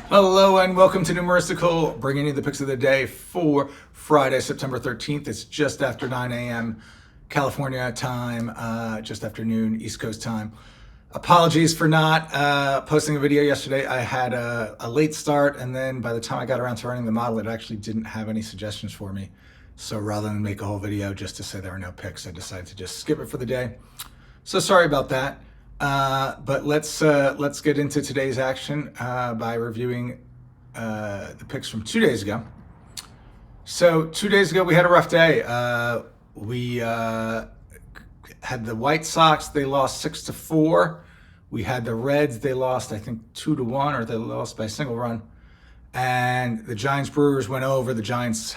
Hello and welcome to Numeristical, bringing you the picks of the day for Friday, September 13th. It's just after 9 a.m. California time, just after noon East Coast time. Apologies for not posting a video yesterday. I had a late start, and then by the time I got around to running the model, it actually didn't have any suggestions for me. So rather than make a whole video just to say there were no picks, I decided to just skip it for the day. So sorry about that. But let's get into today's action by reviewing the picks from 2 days ago. So 2 days ago we had a rough day. We had the White Sox. They lost 6-4. We had the Reds. They lost, I think, 2-1, or they lost by a single run. And the Giants Brewers went over. The Giants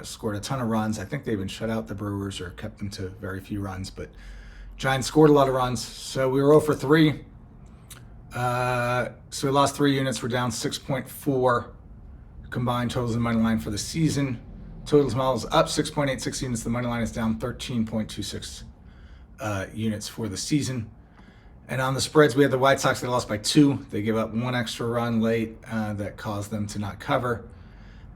scored a ton of runs. I think they even shut out the Brewers or kept them to very few runs, but Giants scored a lot of runs, so we were 0 for 3. So we lost 3 units. We're down 6.4 combined totals and money line for the season. Totals models up 6.86 units. The money line is down 13.26 units for the season. And on the spreads, we had the White Sox. They lost by 2. They gave up 1 extra run late that caused them to not cover.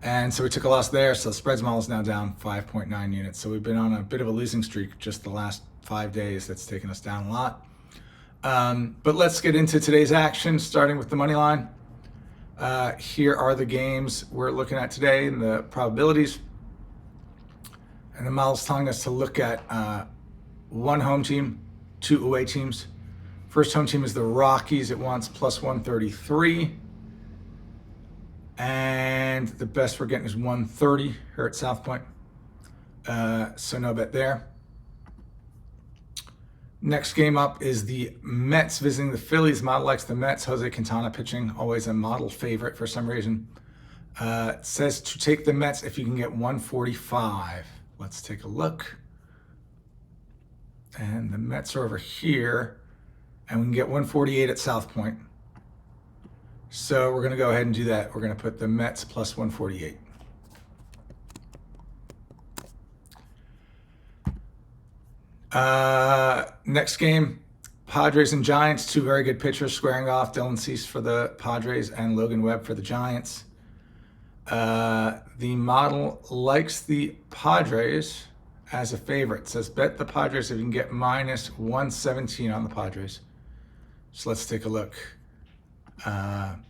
And so we took a loss there. So the spreads model is now down 5.9 units. So we've been on a bit of a losing streak just the last 5 days. That's taken us down a lot. But let's get into today's action, starting with the money line. Here are the games we're looking at today and the probabilities. And the model's telling us to look at 1 home team, 2 away teams. First home team is the Rockies. It wants plus 133. And the best we're getting is 130 here at South Point. So no bet there. Next game up is the Mets visiting the Phillies. Model likes the Mets. Jose Quintana pitching, always a model favorite for some reason. It says to take the Mets if you can get 145. Let's take a look. And the Mets are over here, and we can get 148 at South Point. So we're going to go ahead and do that. We're going to put the Mets plus 148. Next game, Padres and Giants, 2 very good pitchers squaring off. Dylan Cease for the Padres and Logan Webb for the Giants. The model likes the Padres as a favorite. It says bet the Padres if you can get minus 117 on the Padres. So let's take a look. And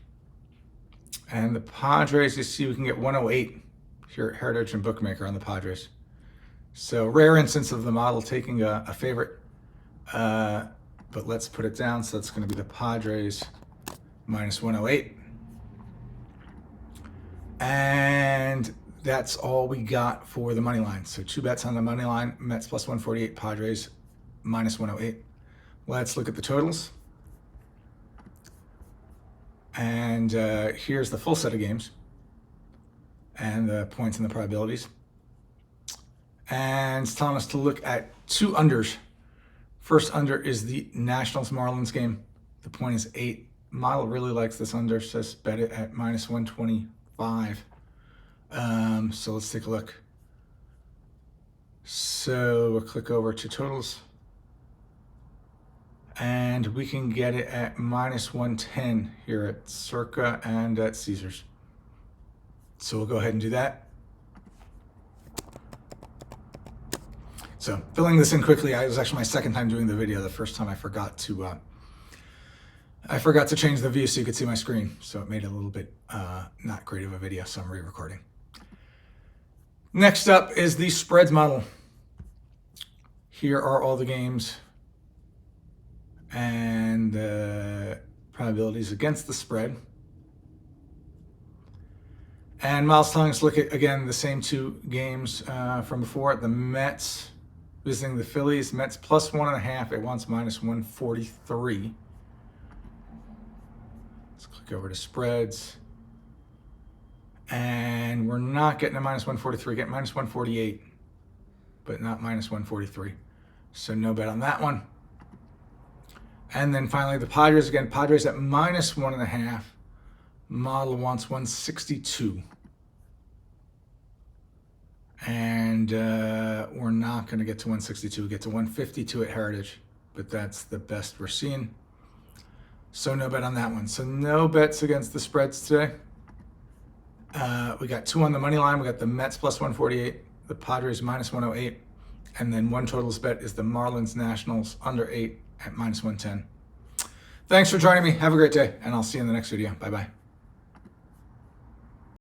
the Padres, you see we can get 108 here at Heritage and Bookmaker on the Padres. So rare instance of the model taking a favorite, but let's put it down. So that's going to be the Padres minus 108. And that's all we got for the money line. So 2 bets on the money line, Mets plus 148, Padres minus 108. Let's look at the totals. And here's the full set of games and the points and the probabilities. And it's telling us to look at 2 unders. First under is the Nationals-Marlins game. The point is 8. Model really likes this under, says bet it at minus 125. So let's take a look. So we'll click over to totals. And we can get it at minus 110 here at Circa and at Caesars. So we'll go ahead and do that. So filling this in quickly, it was actually my second time doing the video. The first time I forgot to change the view so you could see my screen. So it made it a little bit not great of a video, so I'm re-recording. Next up is the spreads model. Here are all the games and the probabilities against the spread. And Miles telling us to look at, again, the same 2 games from before. The Mets visiting the Phillies. Mets plus 1.5. It wants minus 143. Let's click over to spreads. And we're not getting a minus 143. Get minus 148, but not minus 143. So no bet on that one. And then finally the Padres again. Padres at minus 1.5. Model wants 162. And we're not going to get to 162. We get to 152 at Heritage, but that's the best we're seeing. So no bet on that one. So no bets against the spreads today. We got 2 on the money line. We got the Mets plus 148, the Padres minus 108, and then one totals bet is the Marlins Nationals under 8 at minus 110. Thanks for joining me. Have a great day, and I'll see you in the next video. Bye-bye.